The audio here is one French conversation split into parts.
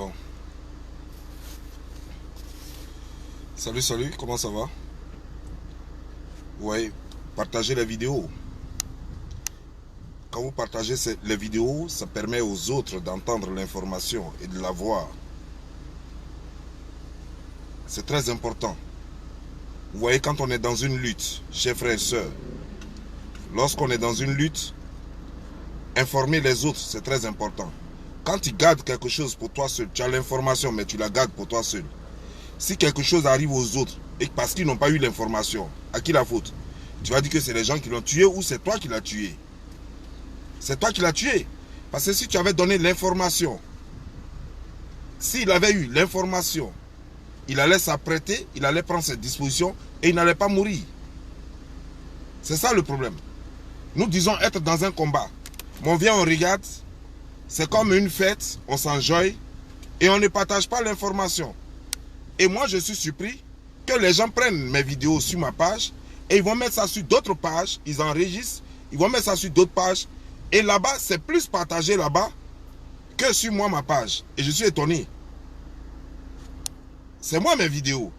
Bon. Salut, comment ça va? Ouais, partagez la vidéo. Quand vous partagez les vidéos, ça permet aux autres d'entendre l'information et de la voir. C'est très important. Vous voyez, quand on est dans une lutte, chers frères et sœurs, lorsqu'on est dans une lutte, informer les autres, c'est très important. Quand tu gardes quelque chose pour toi seul, tu as l'information, mais tu la gardes pour toi seul. Si quelque chose arrive aux autres, et parce qu'ils n'ont pas eu l'information, à qui la faute? Tu vas dire que c'est les gens qui l'ont tué ou c'est toi qui l'as tué? C'est toi qui l'as tué. Parce que si tu avais donné l'information, s'il avait eu l'information, il allait s'apprêter, il allait prendre ses dispositions et il n'allait pas mourir. C'est ça le problème. Nous disons être dans un combat. Mais on vient, on regarde, c'est comme une fête, on s'enjoye et on ne partage pas l'information. Et moi, je suis surpris que les gens prennent mes vidéos sur ma page et ils vont mettre ça sur d'autres pages, ils enregistrent, ils vont mettre ça sur d'autres pages. Et là-bas, c'est plus partagé là-bas que sur moi, ma page. Et je suis étonné. C'est moi mes vidéos.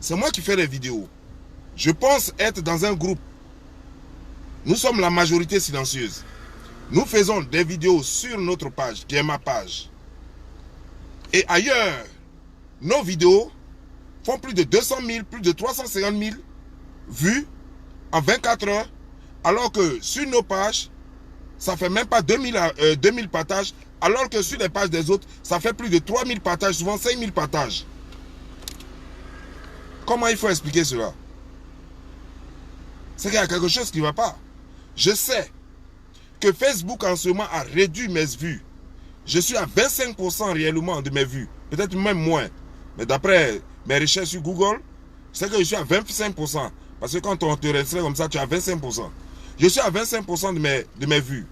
C'est moi qui fais les vidéos. Je pense être dans un groupe. Nous sommes la majorité silencieuse. Nous faisons des vidéos sur notre page, qui est ma page. Et ailleurs, nos vidéos font plus de 200 000, plus de 350 000 vues en 24 heures, alors que sur nos pages, ça fait même pas 2000 partages, alors que sur les pages des autres, ça fait plus de 3000 partages, souvent 5000 partages. Comment il faut expliquer cela? C'est qu'il y a quelque chose qui ne va pas. Je sais que Facebook en ce moment a réduit mes vues. Je suis à 25% réellement de mes vues, peut-être même moins. Mais d'après mes recherches sur Google, c'est que je suis à 25%. Parce que quand on te restreint comme ça, tu as 25%. Je suis à 25% de mes vues.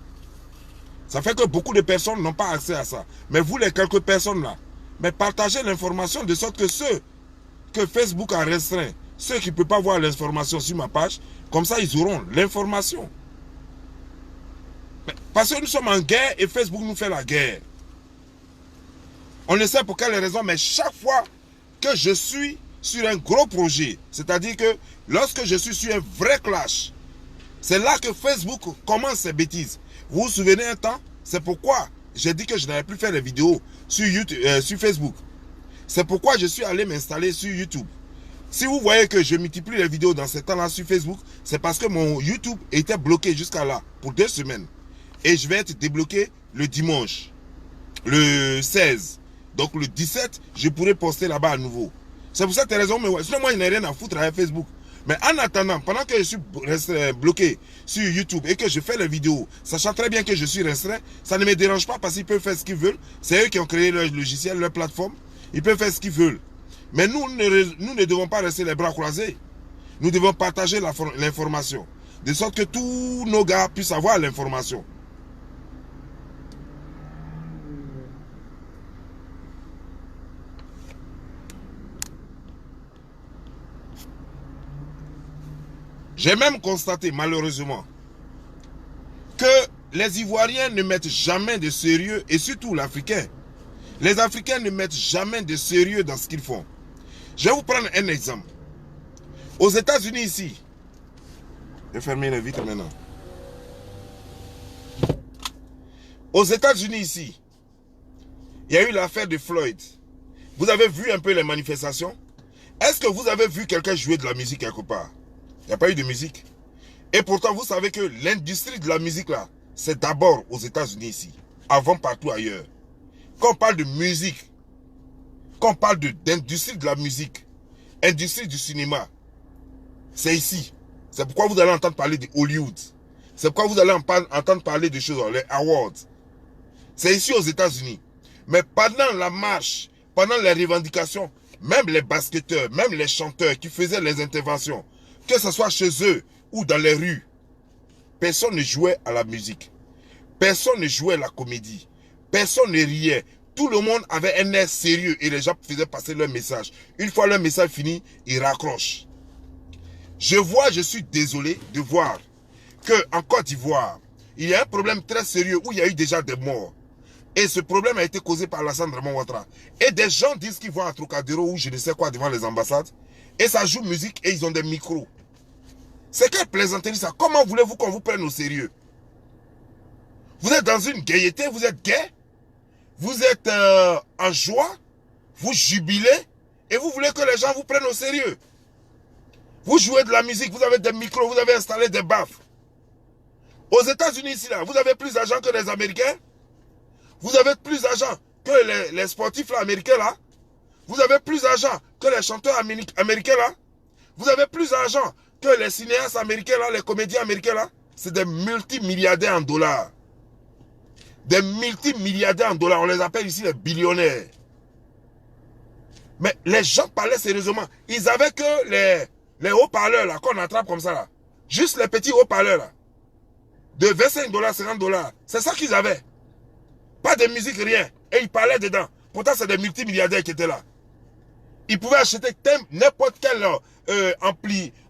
Ça fait que beaucoup de personnes n'ont pas accès à ça. Mais vous, les quelques personnes là, mais partagez l'information de sorte que ceux que Facebook a restreint, ceux qui ne peuvent pas voir l'information sur ma page, comme ça ils auront l'information. Parce que nous sommes en guerre et Facebook nous fait la guerre. On ne sait pour quelle raison, mais chaque fois que je suis sur un gros projet, c'est-à-dire que lorsque je suis sur un vrai clash, c'est là que Facebook commence ses bêtises. Vous vous souvenez un temps? C'est pourquoi j'ai dit que je n'allais plus faire les vidéos sur YouTube, sur Facebook. C'est pourquoi je suis allé m'installer sur YouTube. Si vous voyez que je multiplie les vidéos dans ce temps-là sur Facebook, c'est parce que mon YouTube était bloqué jusqu'à là, pour 2 semaines. Et je vais être débloqué le dimanche, le 16. Donc le 17, je pourrai poster là-bas à nouveau. C'est pour cette raison, mais sinon moi, je n'ai rien à foutre avec Facebook. Mais en attendant, pendant que je suis bloqué sur YouTube et que je fais les vidéos, sachant très bien que je suis restreint, ça ne me dérange pas parce qu'ils peuvent faire ce qu'ils veulent. C'est eux qui ont créé leur logiciel, leur plateforme. Ils peuvent faire ce qu'ils veulent. Mais nous ne devons pas rester les bras croisés. Nous devons partager l'information. De sorte que tous nos gars puissent avoir l'information. J'ai même constaté, malheureusement, que les Ivoiriens ne mettent jamais de sérieux, et surtout l'Africain. Les Africains ne mettent jamais de sérieux dans ce qu'ils font. Je vais vous prendre un exemple. Aux États-Unis ici, je vais fermer les vitres maintenant. Aux États-Unis ici, il y a eu l'affaire de Floyd. Vous avez vu un peu les manifestations? Est-ce que vous avez vu quelqu'un jouer de la musique quelque part? Il n'y a pas eu de musique. Et pourtant, vous savez que l'industrie de la musique là, c'est d'abord aux États-Unis ici, avant partout ailleurs. Quand on parle de musique, quand on parle d'industrie de la musique, industrie du cinéma, c'est ici. C'est pourquoi vous allez entendre parler de Hollywood. C'est pourquoi vous allez entendre parler de choses, les awards. C'est ici aux États-Unis. Mais pendant la marche, pendant les revendications, même les basketteurs, même les chanteurs qui faisaient les interventions, que ce soit chez eux ou dans les rues, personne ne jouait à la musique. Personne ne jouait à la comédie. Personne ne riait. Tout le monde avait un air sérieux et les gens faisaient passer leur message. Une fois leur message fini, ils raccrochent. Je suis désolé de voir qu'en Côte d'Ivoire, il y a un problème très sérieux où il y a eu déjà des morts. Et ce problème a été causé par Alassane Draman Ouattara. Et des gens disent qu'ils vont à Trocadéro ou je ne sais quoi devant les ambassades. Et ça joue musique et ils ont des micros. C'est quelle plaisanterie ça? Comment voulez-vous qu'on vous prenne au sérieux? Vous êtes dans une gaieté, vous êtes gai, vous êtes en joie, vous jubilez et vous voulez que les gens vous prennent au sérieux. Vous jouez de la musique, vous avez des micros, vous avez installé des baffes. Aux États-Unis, ici, là, vous avez plus d'argent que les Américains. Vous avez plus d'argent que les sportifs là, américains là. Vous avez plus d'argent que les chanteurs américains là. Vous avez plus d'argent que les cinéastes américains là, les comédiens américains là. C'est des multimilliardaires en dollars. Des multimilliardaires en dollars. On les appelle ici les billionnaires. Mais les gens parlaient sérieusement. Ils avaient que les haut-parleurs là, qu'on attrape comme ça là. Juste les petits haut-parleurs là. De 25 $, 50 $. C'est ça qu'ils avaient. Pas de musique, rien. Et ils parlaient dedans. Pourtant, c'est des multimilliardaires qui étaient là. Ils pouvaient acheter n'importe quel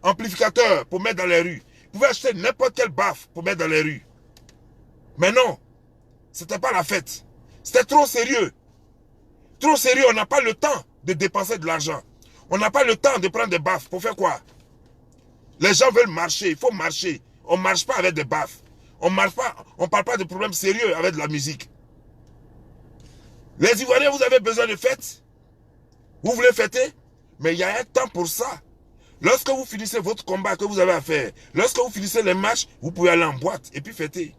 amplificateur pour mettre dans les rues. Ils pouvaient acheter n'importe quelle baffe pour mettre dans les rues. Mais non. C'était pas la fête. C'était trop sérieux. Trop sérieux. On n'a pas le temps de dépenser de l'argent. On n'a pas le temps de prendre des baffes. Pour faire quoi? Les gens veulent marcher. Il faut marcher. On ne marche pas avec des baffes. On marche pas. On ne parle pas de problèmes sérieux avec de la musique. Les Ivoiriens, vous avez besoin de fêtes? Vous voulez fêter? Mais il y a un temps pour ça. Lorsque vous finissez votre combat que vous avez à faire, lorsque vous finissez les matchs, vous pouvez aller en boîte et puis fêter.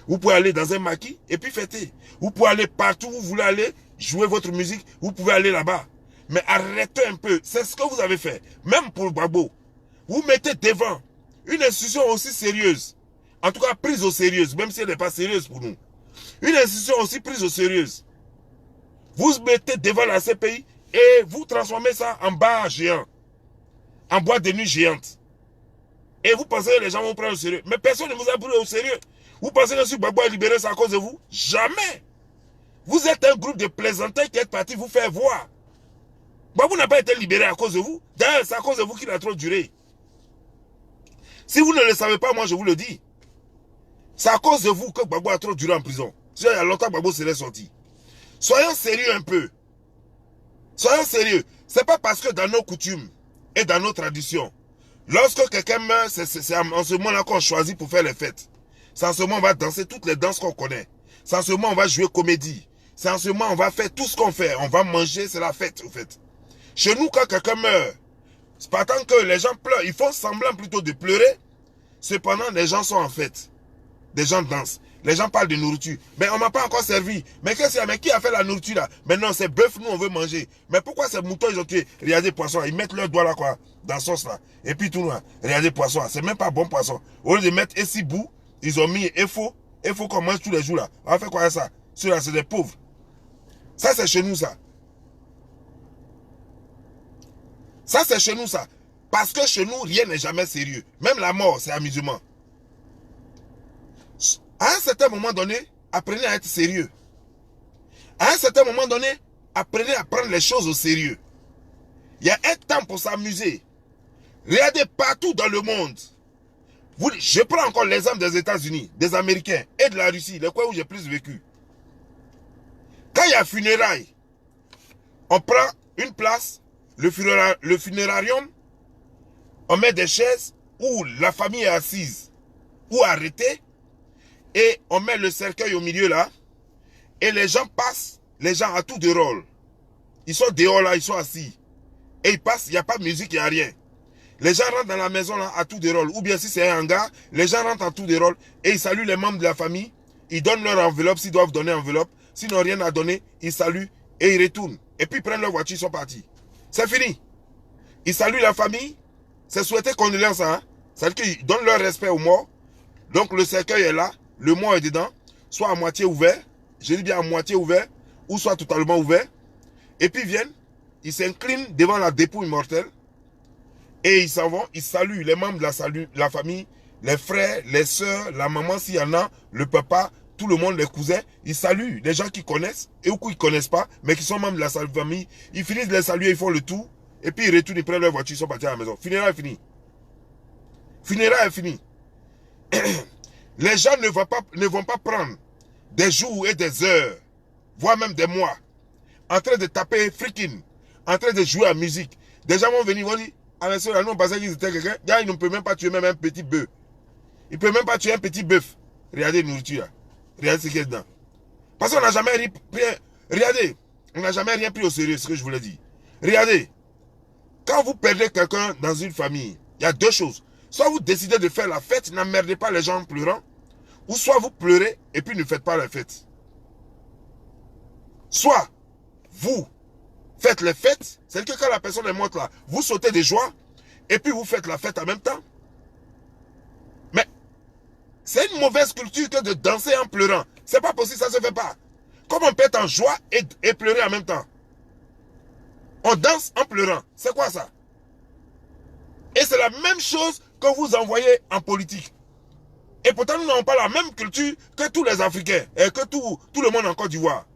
Vous pouvez aller dans un maquis et puis fêter. Vous pouvez aller partout où vous voulez aller, jouer votre musique, vous pouvez aller là-bas. Mais arrêtez un peu. C'est ce que vous avez fait. Même pour Gbagbo. Vous mettez devant une institution aussi sérieuse. En tout cas, prise au sérieux, même si elle n'est pas sérieuse pour nous. Une institution aussi prise au sérieux. Vous mettez devant la CPI et vous transformez ça en bar géant. En boîte de nuit géante. Et vous pensez que les gens vont prendre au sérieux. Mais personne ne vous a pris au sérieux. Vous pensez que si Gbagbo est libéré, c'est à cause de vous? Jamais. Vous êtes un groupe de plaisantins qui êtes partis vous faire voir. Gbagbo n'a pas été libéré à cause de vous. D'ailleurs, c'est à cause de vous qu'il a trop duré. Si vous ne le savez pas, moi je vous le dis. C'est à cause de vous que Gbagbo a trop duré en prison. Il y a longtemps que Gbagbo serait sorti. Soyons sérieux un peu. Soyons sérieux. C'est pas parce que dans nos coutumes et dans nos traditions, lorsque quelqu'un meurt, c'est en ce moment-là qu'on choisit pour faire les fêtes. C'est en ce moment on va danser toutes les danses qu'on connaît. C'est en ce moment on va jouer comédie. C'est en ce moment on va faire tout ce qu'on fait. On va manger, c'est la fête en fait. Chez nous, quand quelqu'un meurt, c'est pas tant que les gens pleurent. Ils font semblant plutôt de pleurer. Cependant, les gens sont en fête. Les gens dansent. Les gens parlent de nourriture. Mais on m'a pas encore servi. Mais qu'est-ce qu'il y a? Mais qui a fait la nourriture là? Mais non, c'est bœuf, nous on veut manger. Mais pourquoi ces moutons ils ont tué? Regardez poisson. Ils mettent leurs doigts là quoi. Dans la sauce là. Et puis tout là. Regardez poisson. C'est même pas bon poisson. Au lieu de mettre ici bout, ils ont mis EFO. EFO qu'on mange tous les jours là. On va faire quoi avec ça? Ceux-là, c'est des pauvres. Ça, c'est chez nous ça. Ça, c'est chez nous ça. Parce que chez nous, rien n'est jamais sérieux. Même la mort, c'est amusement. À un certain moment donné, apprenez à être sérieux. À un certain moment donné, apprenez à prendre les choses au sérieux. Il y a un temps pour s'amuser. Regardez partout dans le monde. Je prends encore l'exemple des États-Unis, des Américains et de la Russie, les coins où j'ai plus vécu. Quand il y a funérailles, on prend une place, le funérarium, on met des chaises où la famille est assise ou arrêtée, et on met le cercueil au milieu là, et les gens passent, les gens à tout de rôle. Ils sont dehors là, ils sont assis. Et ils passent, il n'y a pas de musique, il n'y a rien. Les gens rentrent dans la maison là, à tout de rôle. Ou bien si c'est un hangar, les gens rentrent à tout de rôle et ils saluent les membres de la famille. Ils donnent leur enveloppe s'ils doivent donner enveloppe. S'ils n'ont rien à donner, ils saluent et ils retournent. Et puis ils prennent leur voiture, ils sont partis. C'est fini. Ils saluent la famille. C'est souhaiter condoléances, hein. C'est-à-dire qu'ils donnent leur respect aux morts. Donc le cercueil est là. Le mort est dedans, soit à moitié ouvert, je dis bien à moitié ouvert, ou soit totalement ouvert. Et puis ils viennent, ils s'inclinent devant la dépouille mortelle, et ils s'en vont, ils saluent les membres de la famille, les frères, les sœurs, la maman s'il y en a, le papa, tout le monde, les cousins, ils saluent les gens qu'ils connaissent, et ou qu'ils ne connaissent pas, mais qui sont membres de la famille. Ils finissent de les saluer, ils font le tour, et puis ils retournent, ils prennent leur voiture, ils sont partis à la maison. Funérailles est fini. Funérailles est fini. Les gens ne vont pas prendre des jours et des heures voire même des mois, en train de taper freaking, en train de jouer à musique. Des gens vont venir, vont dire, ah mais ceux-là, nous on pensait qu'ils étaient quelqu'un. Gars, ils ne peuvent même pas tuer même un petit bœuf. Ils ne peuvent même pas tuer un petit bœuf. Regardez la nourriture là. Regardez ce qu'il y a dedans. Parce qu'on n'a jamais pris, regardez, on n'a jamais rien pris au sérieux, ce que je voulais dire. Regardez, quand vous perdez quelqu'un dans une famille, il y a deux choses. Soit vous décidez de faire la fête, n'emmerdez pas les gens en pleurant, ou soit vous pleurez et puis ne faites pas la fête. Soit vous faites les fêtes, c'est-à-dire que quand la personne est morte là, vous sautez de joie et puis vous faites la fête en même temps. Mais c'est une mauvaise culture que de danser en pleurant. C'est pas possible, ça se fait pas. Comment on peut être en joie et pleurer en même temps? On danse en pleurant. C'est quoi ça? Et c'est la même chose que vous envoyez en politique. Et pourtant, nous n'avons pas la même culture que tous les Africains et que tout le monde en Côte d'Ivoire.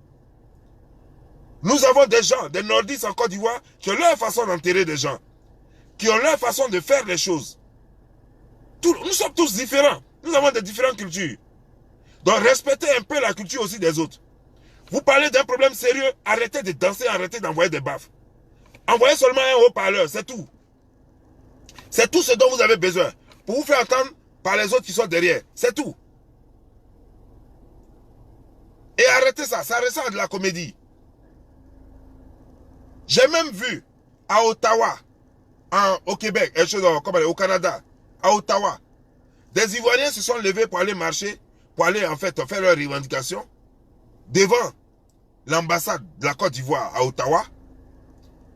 Nous avons des gens, des nordistes en Côte d'Ivoire, qui ont leur façon d'enterrer des gens, qui ont leur façon de faire les choses. Nous sommes tous différents. Nous avons des différentes cultures. Donc respectez un peu la culture aussi des autres. Vous parlez d'un problème sérieux, arrêtez de danser, arrêtez d'envoyer des baffes. Envoyez seulement un haut-parleur, c'est tout. C'est tout ce dont vous avez besoin. Pour vous faire entendre par les autres qui sont derrière. C'est tout. Et arrêtez ça, ça ressemble à de la comédie. J'ai même vu à Ottawa, au Québec, au Canada, à Ottawa, des Ivoiriens se sont levés pour aller marcher, pour aller en fait faire leurs revendications devant l'ambassade de la Côte d'Ivoire à Ottawa.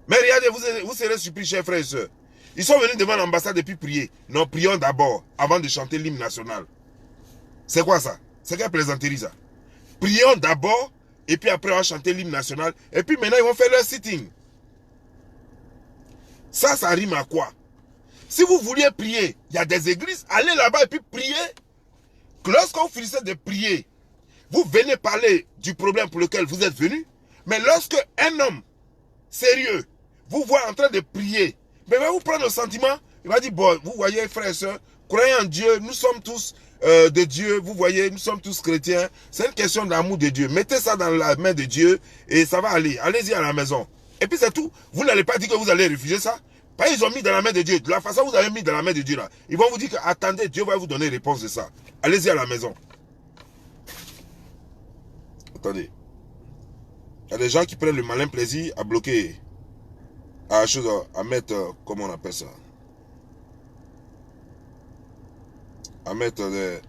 Mais regardez, vous serez surpris, chers frères et sœurs. Ils sont venus devant l'ambassade et puis prier. Non, prions d'abord, avant de chanter l'hymne national. C'est quoi ça? C'est quelle plaisanterie ça? Prions d'abord, et puis après on va chanter l'hymne national, et puis maintenant ils vont faire leur sitting. Ça rime à quoi? Si vous vouliez prier, il y a des églises, allez là-bas et puis priez. Lorsque vous finissez de prier, vous venez parler du problème pour lequel vous êtes venu. Mais lorsque un homme sérieux vous voit en train de prier, mais il va vous prendre le sentiment, il va dire, bon, vous voyez frères et sœurs, croyez en Dieu, nous sommes tous de Dieu, vous voyez, nous sommes tous chrétiens, c'est une question d'amour de Dieu. Mettez ça dans la main de Dieu et ça va aller, allez-y à la maison. Et puis c'est tout, vous n'allez pas dire que vous allez refuser ça. Parce qu'ils ont mis dans la main de Dieu, de la façon que vous avez mis dans la main de Dieu là, ils vont vous dire que attendez, Dieu va vous donner réponse de ça. Allez-y à la maison. Attendez. Il y a des gens qui prennent le malin plaisir à bloquer, à mettre, comment on appelle ça? À mettre des...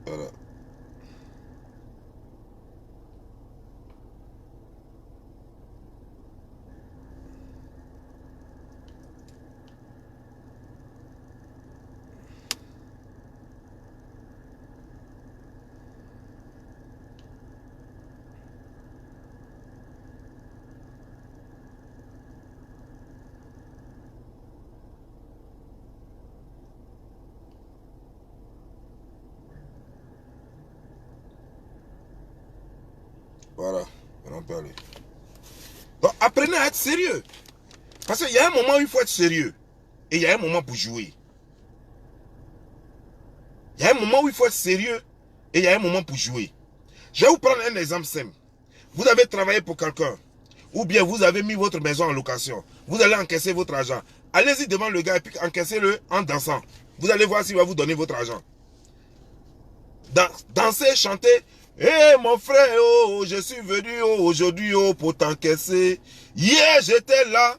Voilà. Voilà, on peut aller. Donc apprenez à être sérieux. Parce qu'il y a un moment où il faut être sérieux. Et il y a un moment pour jouer. Il y a un moment où il faut être sérieux. Et il y a un moment pour jouer. Je vais vous prendre un exemple simple. Vous avez travaillé pour quelqu'un. Ou bien vous avez mis votre maison en location. Vous allez encaisser votre argent. Allez-y devant le gars et puis encaissez-le en dansant. Vous allez voir s'il va vous donner votre argent. Dansez, chantez. Eh mon frère, oh, je suis venu aujourd'hui pour t'encaisser. Hier j'étais là,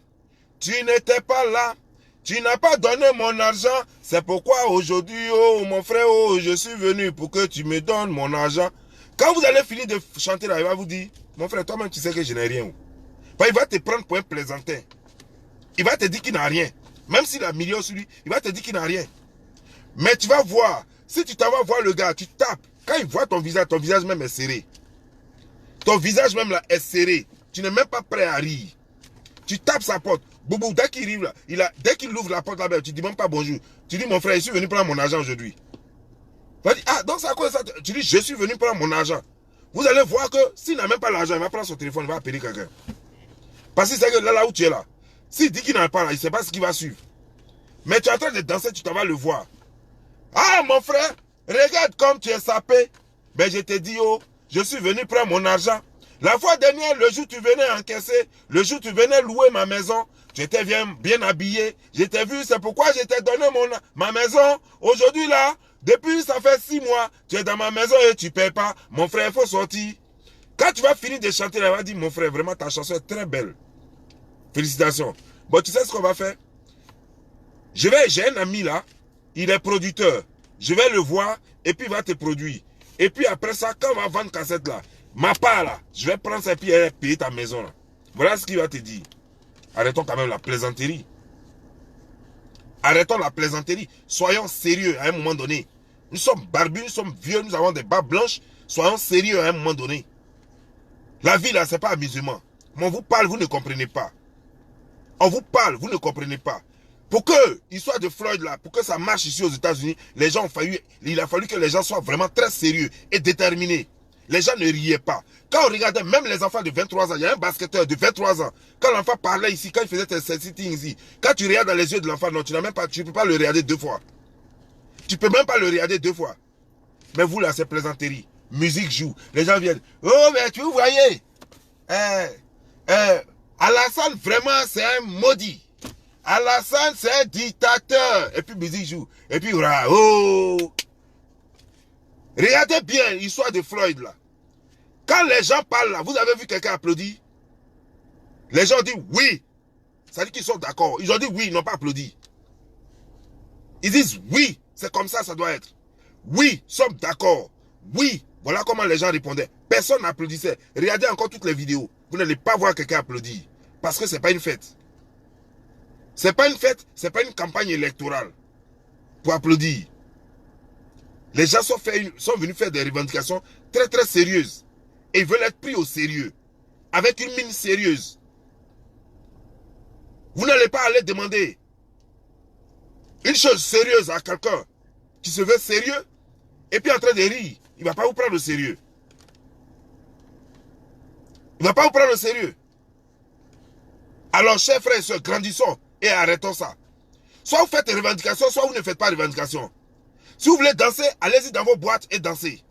tu n'étais pas là. Tu n'as pas donné mon argent. C'est pourquoi aujourd'hui, oh mon frère, oh, je suis venu pour que tu me donnes mon argent. Quand vous allez finir de chanter là, il va vous dire, mon frère, toi-même tu sais que je n'ai rien. Il va te prendre pour un plaisantin. Il va te dire qu'il n'a rien. Même s'il a millions sur lui, il va te dire qu'il n'a rien. Mais tu vas voir, si tu t'en vas voir le gars, tu tapes. Quand il voit ton visage même est serré. Ton visage même là est serré. Tu n'es même pas prêt à rire. Tu tapes sa porte. Boubou, dès qu'il arrive là, dès qu'il ouvre la porte là-bas, tu dis même pas bonjour. Tu dis mon frère, je suis venu prendre mon argent aujourd'hui. Il va dire, ah, donc c'est à cause de ça. Tu dis, je suis venu prendre mon argent. Vous allez voir que s'il n'a même pas l'argent, il va prendre son téléphone, il va appeler quelqu'un. Parce que c'est que là où tu es là, s'il dit qu'il n'a pas là, il ne sait pas ce qu'il va suivre. Mais tu es en train de danser, tu t'en vas le voir. Ah, mon frère, regarde comme tu es sapé. Ben, je te dis, oh, je suis venu prendre mon argent. La fois dernière, le jour où tu venais encaisser, le jour où tu venais louer ma maison, tu étais bien habillé. Je t'ai vu, c'est pourquoi je t'ai donné ma maison. Aujourd'hui là, depuis ça fait 6 mois, tu es dans ma maison et tu ne payes pas. Mon frère, il faut sortir. Quand tu vas finir de chanter, là, on va dire, mon frère, vraiment ta chanson est très belle. Félicitations. Bon, tu sais ce qu'on va faire? J'ai un ami là, il est producteur. Je vais le voir et puis il va te produire. Et puis après ça, quand on va vendre cassette là, ma part là, je vais prendre ça et puis payer ta maison là. Voilà ce qu'il va te dire. Arrêtons quand même la plaisanterie. Arrêtons la plaisanterie. Soyons sérieux à un moment donné. Nous sommes barbus, nous sommes vieux, nous avons des barbes blanches. Soyons sérieux à un moment donné. La vie là, c'est pas amusement. Mais on vous parle, vous ne comprenez pas. On vous parle, vous ne comprenez pas. Pour que l'histoire de Floyd là, pour que ça marche ici aux États-Unis, il a fallu que les gens soient vraiment très sérieux et déterminés. Les gens ne riaient pas. Quand on regardait, même les enfants de 23 ans, il y a un basketteur de 23 ans, quand l'enfant parlait ici, quand il faisait ses sittings ici, quand tu regardes dans les yeux de l'enfant, non, tu ne peux pas le regarder 2 fois. Tu peux même pas le regarder 2 fois. Mais vous là, c'est plaisanterie. Musique joue. Les gens viennent. Oh, mais tu voyez, Alassane, vraiment, c'est un maudit. Alassane, c'est un dictateur. Et puis, musique joue. Et puis, oh. Regardez bien l'histoire de Floyd, là. Quand les gens parlent, là, vous avez vu quelqu'un applaudir? Les gens disent oui. Ça veut dire qu'ils sont d'accord. Ils ont dit oui, ils n'ont pas applaudi. Ils disent oui, c'est comme ça, ça doit être. Oui, sommes d'accord. Oui, voilà comment les gens répondaient. Personne n'applaudissait. Regardez encore toutes les vidéos. Vous n'allez pas voir quelqu'un applaudir. Parce que ce n'est pas une fête. Ce n'est pas une fête, ce n'est pas une campagne électorale pour applaudir. Les gens sont venus faire des revendications très très sérieuses. Et ils veulent être pris au sérieux. Avec une mine sérieuse. Vous n'allez pas aller demander une chose sérieuse à quelqu'un qui se veut sérieux et puis en train de rire. Il ne va pas vous prendre au sérieux. Il ne va pas vous prendre au sérieux. Alors, chers frères et sœurs, grandissons et arrêtons ça. Soit vous faites des revendications, soit vous ne faites pas de revendications. Si vous voulez danser, allez-y dans vos boîtes et dansez.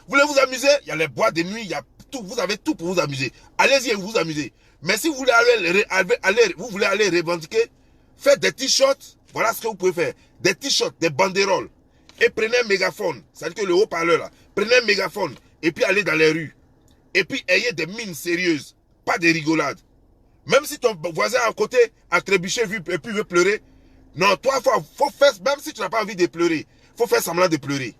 Vous voulez vous amuser, il y a les boîtes de nuit, il y a tout, vous avez tout pour vous amuser. Allez-y et vous amusez. Mais si vous voulez aller revendiquer, faites des t-shirts, voilà ce que vous pouvez faire. Des t-shirts, des banderoles. Et prenez un mégaphone, c'est-à-dire que le haut-parleur là, prenez un mégaphone et puis allez dans les rues. Et puis ayez des mines sérieuses, pas des rigolades. Même si ton voisin à côté a trébuché et puis veut pleurer, non, toi, faut faire, même si tu n'as pas envie de pleurer, il faut faire semblant de pleurer.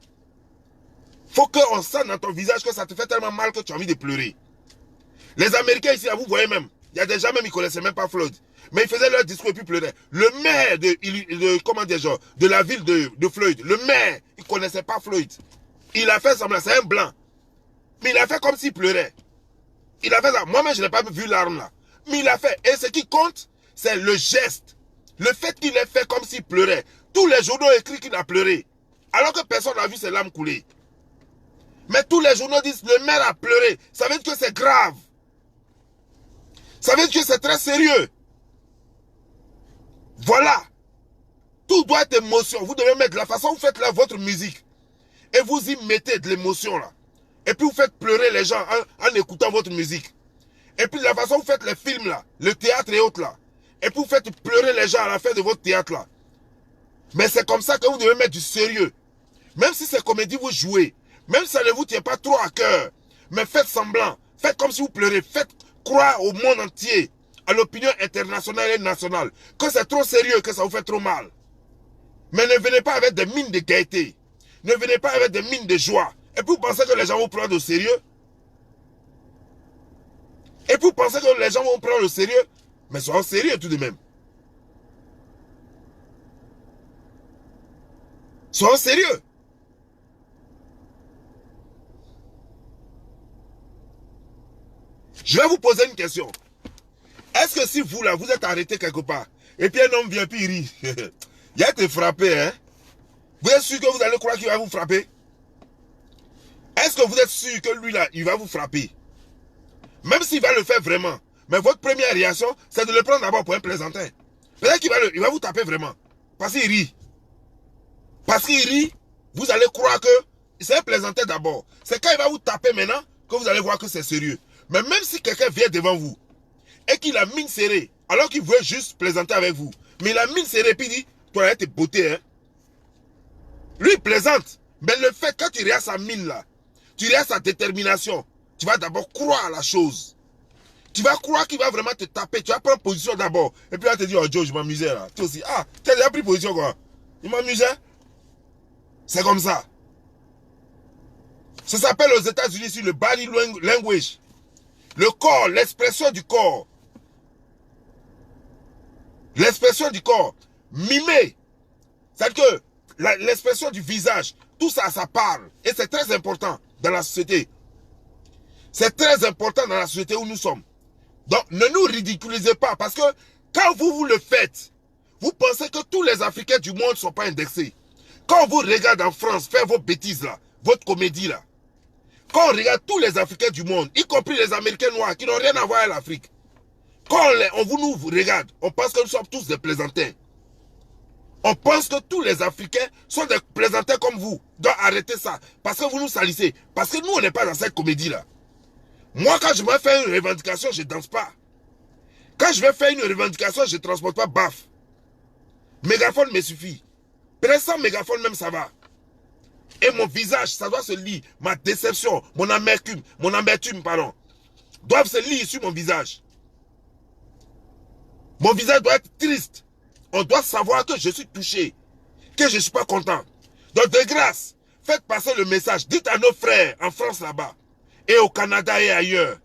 Faut qu'on sente dans ton visage que ça te fait tellement mal que tu as envie de pleurer. Les Américains ici, vous voyez même, il y a des gens même, ils ne connaissaient même pas Floyd. Mais ils faisaient leur discours et puis pleuraient. Le maire de la ville de Floyd, le maire, il ne connaissait pas Floyd. Il a fait semblant, c'est un blanc. Mais il a fait comme s'il pleurait. Il a fait ça. Moi-même, je n'ai pas vu l'arme là. Mais il a fait. Et ce qui compte, c'est le geste. Le fait qu'il ait fait comme s'il pleurait. Tous les journaux écrivent qu'il a pleuré. Alors que personne n'a vu ses larmes couler. Mais tous les journaux disent le maire a pleuré. Ça veut dire que c'est grave. Ça veut dire que c'est très sérieux. Voilà. Tout doit être émotion. Vous devez mettre la façon dont vous faites là votre musique. Et vous y mettez de l'émotion là. Et puis vous faites pleurer les gens en écoutant votre musique. Et puis de la façon dont vous faites les films là, le théâtre et autres là. Et puis vous faites pleurer les gens à la fin de votre théâtre là. Mais c'est comme ça que vous devez mettre du sérieux. Même si c'est comédie, vous jouez. Même si ça ne vous tient pas trop à cœur. Mais faites semblant. Faites comme si vous pleurez. Faites croire au monde entier, à l'opinion internationale et nationale, que c'est trop sérieux, que ça vous fait trop mal. Mais ne venez pas avec des mines de gaieté. Ne venez pas avec des mines de joie. Et puis vous pensez que les gens vont prendre au sérieux? Et puis vous pensez que les gens vont prendre au sérieux? Mais soyons sérieux tout de même. Soyons sérieux. Je vais vous poser une question. Est-ce que si vous là, vous êtes arrêté quelque part, et puis un homme vient puis il rit, il a été frappé, hein? Vous êtes sûr que vous allez croire qu'il va vous frapper? Est-ce que vous êtes sûr que lui là, il va vous frapper? Même s'il va le faire vraiment. Mais votre première réaction, c'est de le prendre d'abord pour un plaisantin. Peut-être qu'il va vous taper vraiment. Parce qu'il rit. Parce qu'il rit, vous allez croire que c'est un plaisantin d'abord. C'est quand il va vous taper maintenant que vous allez voir que c'est sérieux. Mais même si quelqu'un vient devant vous et qu'il a mine serrée, alors qu'il veut juste plaisanter avec vous, mais il a mine serrée puis il dit, toi là t'es beauté, hein. Lui il plaisante, mais le fait quand tu regardes sa mine là, tu regardes sa détermination, tu vas d'abord croire à la chose. Tu vas croire qu'il va vraiment te taper, tu vas prendre position d'abord, et puis là te dire, oh Joe, je m'amusais là. Toi aussi, ah, tu as déjà pris position quoi. Il m'amusait. C'est comme ça. Ça s'appelle aux États-Unis sur le body language. Le corps, l'expression du corps. L'expression du corps. Mimer. C'est-à-dire que l'expression du visage, tout ça, ça parle. Et c'est très important dans la société. C'est très important dans la société où nous sommes. Donc, ne nous ridiculisez pas. Parce que quand vous le faites, vous pensez que tous les Africains du monde ne sont pas indexés. Quand on vous regarde en France faire vos bêtises là, votre comédie là, quand on regarde tous les Africains du monde, y compris les Américains noirs qui n'ont rien à voir avec l'Afrique, quand nous regarde, on pense que nous sommes tous des plaisantins. On pense que tous les Africains sont des plaisantins comme vous. Donc arrêtez ça. Parce que vous nous salissez. Parce que nous, on n'est pas dans cette comédie-là. Moi, quand je vais faire une revendication, je ne danse pas. Quand je vais faire une revendication, je ne transporte pas baf. Mégaphone me suffit. Peut-être sans mégaphone même, ça va. Et mon visage, ça doit se lire. Ma déception, mon amertume, pardon, doivent se lire sur mon visage. Mon visage doit être triste. On doit savoir que je suis touché, que je ne suis pas content. Donc de grâce, faites passer le message. Dites à nos frères en France là-bas, et au Canada et ailleurs,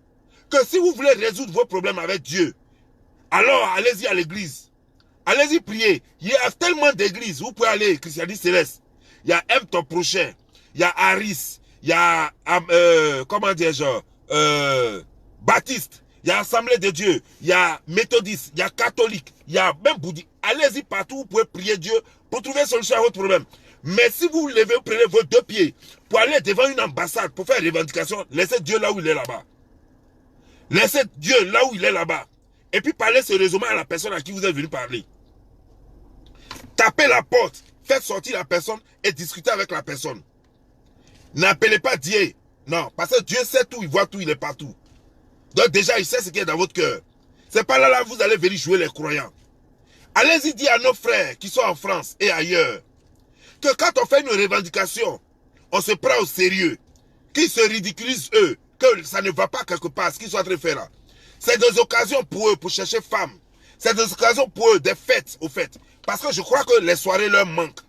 que si vous voulez résoudre vos problèmes avec Dieu, alors allez-y à l'église. Allez-y prier. Il y a tellement d'églises. Vous pouvez aller, Christianisme Céleste. Il y a Aime ton prochain. Il y a Harris. Il y a, comment dire, genre, Baptiste. Il y a Assemblée de Dieu. Il y a Méthodiste. Il y a Catholique. Il y a même Bouddhiste. Allez-y partout. Vous pouvez prier Dieu pour trouver une solution à votre problème. Mais si vous levez, vous prenez vos deux pieds pour aller devant une ambassade, pour faire une revendication, laissez Dieu là où il est là-bas. Laissez Dieu là où il est là-bas. Et puis parlez sérieusement à la personne à qui vous êtes venu parler. Tapez la porte, faites sortir la personne et discutez avec la personne. N'appelez pas Dieu. Non, parce que Dieu sait tout, il voit tout, il est partout. Donc déjà, il sait ce qui est dans votre cœur. C'est pas là vous allez venir jouer les croyants. Allez-y dire à nos frères qui sont en France et ailleurs que quand on fait une revendication, on se prend au sérieux, qu'ils se ridiculisent eux, que ça ne va pas quelque part, ce qu'ils sont en train de faire là. C'est des occasions pour eux, pour chercher femmes. C'est des occasions pour eux, des fêtes, au fait. Parce que je crois que les soirées leur manquent.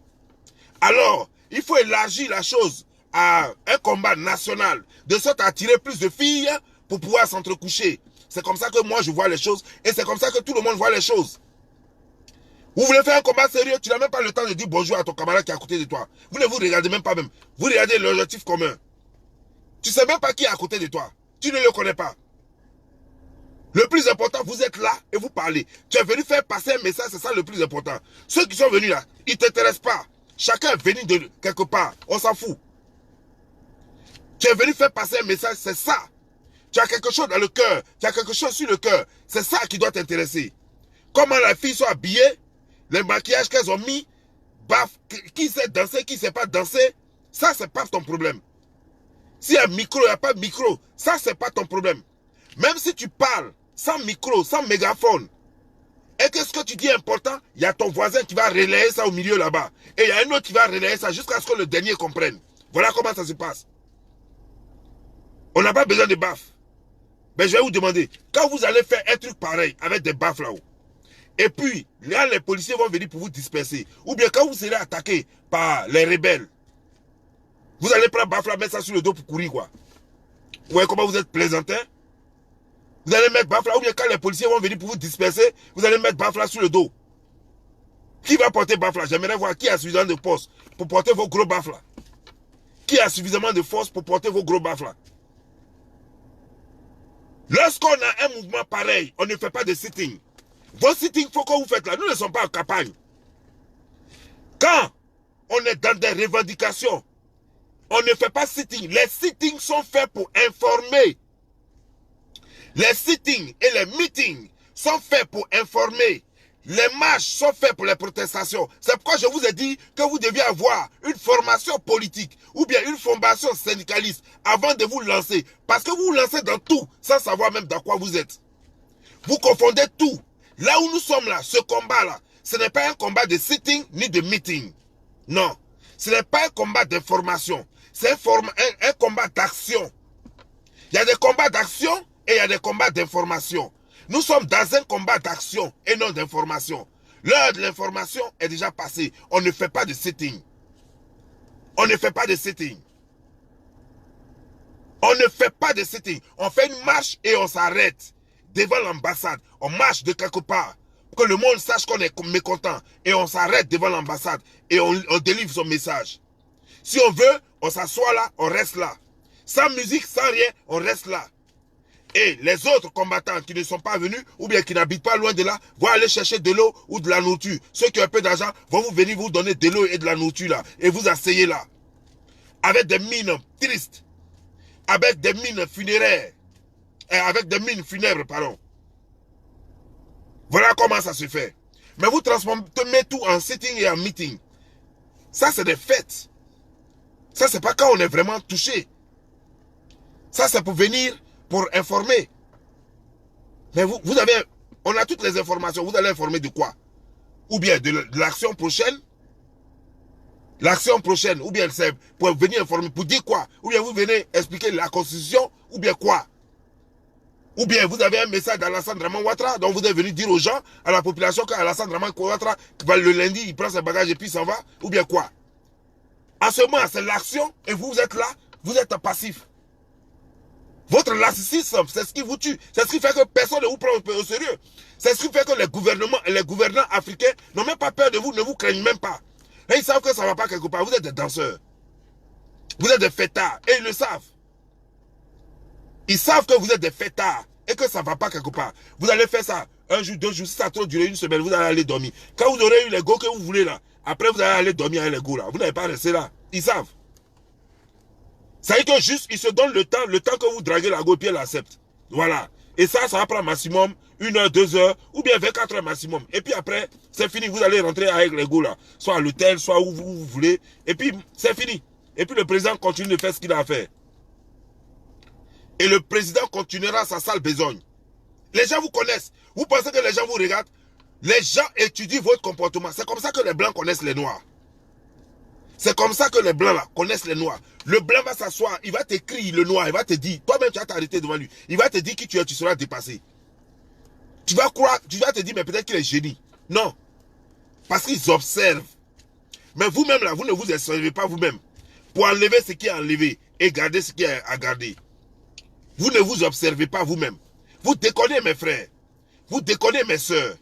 Alors, il faut élargir la chose à un combat national, de sorte à attirer plus de filles pour pouvoir s'entrecoucher. C'est comme ça que moi je vois les choses, et c'est comme ça que tout le monde voit les choses. Vous voulez faire un combat sérieux, tu n'as même pas le temps de dire bonjour à ton camarade qui est à côté de toi. Vous ne vous regardez même pas même. Vous regardez l'objectif commun. Tu ne sais même pas qui est à côté de toi. Tu ne le connais pas. Le plus important, vous êtes là et vous parlez. Tu es venu faire passer un message, c'est ça le plus important. Ceux qui sont venus là, ils ne t'intéressent pas. Chacun est venu de quelque part, on s'en fout. Tu es venu faire passer un message, c'est ça. Tu as quelque chose dans le cœur, tu as quelque chose sur le cœur. C'est ça qui doit t'intéresser. Comment les filles sont habillées, les maquillages qu'elles ont mis, baf, qui sait danser, qui ne sait pas danser, ça c'est pas ton problème. S'il y a un micro, il n'y a pas de micro, ça c'est pas ton problème. Même si tu parles sans micro, sans mégaphone, et que ce que tu dis est important, il y a ton voisin qui va relayer ça au milieu là-bas. Et il y a un autre qui va relayer ça jusqu'à ce que le dernier comprenne. Voilà comment ça se passe. On n'a pas besoin de baffes. Mais je vais vous demander, quand vous allez faire un truc pareil avec des baffes là-haut, et puis là les policiers vont venir pour vous disperser, ou bien quand vous serez attaqué par les rebelles, vous allez prendre baffe là, mettre ça sur le dos pour courir quoi. Vous voyez comment vous êtes plaisantin? Vous allez mettre baffe là, ou bien quand les policiers vont venir pour vous disperser, vous allez mettre baffe là sur le dos. Qui va porter baffe là? J'aimerais voir qui a suffisamment de poste pour porter vos gros baffes là. Qui a suffisamment de force pour porter vos gros baffes là? Lorsqu'on a un mouvement pareil, on ne fait pas de sitting. Vos sittings, il faut que vous faites là. Nous ne sommes pas en campagne. Quand on est dans des revendications, on ne fait pas sitting. Les sittings sont faits pour informer. Les sittings et les meetings sont faits pour informer. Les marches sont faites pour les protestations. C'est pourquoi je vous ai dit que vous deviez avoir une formation politique ou bien une formation syndicaliste avant de vous lancer. Parce que vous vous lancez dans tout sans savoir même dans quoi vous êtes. Vous confondez tout. Là où nous sommes là, ce combat-là, ce n'est pas un combat de sitting ni de meeting. Non. Ce n'est pas un combat d'information. C'est un combat d'action. Il y a des combats d'action et il y a des combats d'information. Nous sommes dans un combat d'action et non d'information. L'heure de l'information est déjà passée. On ne fait pas de sitting. On ne fait pas de sitting. On ne fait pas de sitting. On fait une marche et on s'arrête devant l'ambassade. On marche de quelque part. Pour que le monde sache qu'on est mécontent. Et on s'arrête devant l'ambassade. Et on délivre son message. Si on veut, on s'assoit là, on reste là. Sans musique, sans rien, on reste là. Et les autres combattants qui ne sont pas venus, ou bien qui n'habitent pas loin de là, vont aller chercher de l'eau ou de la nourriture. Ceux qui ont un peu d'argent vont vous venir vous donner de l'eau et de la nourriture là. Et vous asseyez là. Avec des mines tristes. Avec des mines funéraires. Avec des mines funèbres, pardon. Voilà comment ça se fait. Mais vous transformez tout en sitting et en meeting. Ça, c'est des fêtes. Ça, c'est pas quand on est vraiment touché. Ça, c'est pour venir, pour informer. Mais vous avez, on a toutes les informations. Vous allez informer de quoi? Ou bien de l'action prochaine. L'action prochaine, ou bien c'est pour venir informer, pour dire quoi? Ou bien vous venez expliquer la constitution, ou bien quoi? Ou bien vous avez un message d'Alassane Draman Ouattara, donc vous êtes venu dire aux gens, à la population, qu'Alassane Draman Ouattara, le lundi, il prend ses bagages et puis il s'en va, ou bien quoi? En ce moment, c'est l'action, et vous êtes là, vous êtes passif. Votre lassisme, c'est ce qui vous tue. C'est ce qui fait que personne ne vous prend au sérieux. C'est ce qui fait que les gouvernants africains n'ont même pas peur de vous, ne vous craignent même pas. Et ils savent que ça ne va pas quelque part. Vous êtes des danseurs. Vous êtes des fêtards. Et ils le savent. Ils savent que vous êtes des fêtards. Et que ça ne va pas quelque part. Vous allez faire ça un jour, 2 jours. Si ça a trop duré une semaine, vous allez aller dormir. Quand vous aurez eu les go que vous voulez là, après vous allez aller dormir avec les go là. Vous n'allez pas rester là. Ils savent. Ça veut dire que juste, ils se donnent le temps que vous draguez la go, puis elle accepte. Voilà. Et ça va prendre maximum 1 heure, 2 heures, ou bien 24 heures maximum. Et puis après, c'est fini. Vous allez rentrer avec les go là. Soit à l'hôtel, soit où vous voulez. Et puis, c'est fini. Et puis le président continue de faire ce qu'il a à faire. Et le président continuera sa sale besogne. Les gens vous connaissent. Vous pensez que les gens vous regardent? Les gens étudient votre comportement. C'est comme ça que les blancs connaissent les noirs. C'est comme ça que les blancs là connaissent les noirs. Le blanc va s'asseoir, il va t'écrire le noir, il va te dire, toi-même tu vas t'arrêter devant lui. Il va te dire qui tu es, tu seras dépassé. Tu vas croire, tu vas te dire, mais peut-être qu'il est génie. Non. Parce qu'ils observent. Mais vous-même là, vous ne vous observez pas vous-même. Pour enlever ce qui est enlevé et garder ce qui est à garder. Vous ne vous observez pas vous-même. Vous déconnez mes frères. Vous déconnez mes soeurs.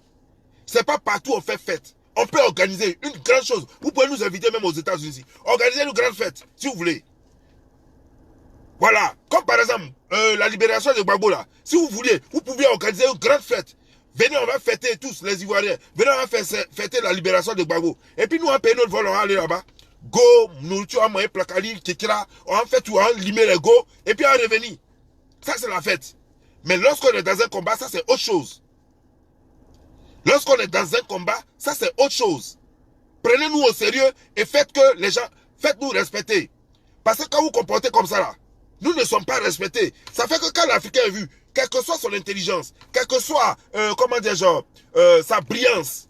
C'est pas partout on fait fête. On peut organiser une grande chose. Vous pouvez nous inviter même aux États-Unis. Organiser une grande fête, si vous voulez. Voilà. Comme par exemple, la libération de Gbagbo là. Si vous vouliez, vous pouviez organiser une grande fête. Venez, on va fêter tous les Ivoiriens. Venez, on va fêter la libération de Gbagbo. Et puis nous, on va payer notre vol, on va aller là-bas. Go, nourriture, on va placali, etc. On va faire tout, on va limer les go. Et puis on va revenir. Ça, c'est la fête. Mais lorsqu'on est dans un combat, ça, c'est autre chose. Lorsqu'on est dans un combat, ça c'est autre chose. Prenez-nous au sérieux et faites que les gens, faites-nous respecter. Parce que quand vous comportez comme ça là, nous ne sommes pas respectés. Ça fait que quand l'Africain est vu, quelle que soit son intelligence, quelle que soit, comment dire, genre, sa brillance,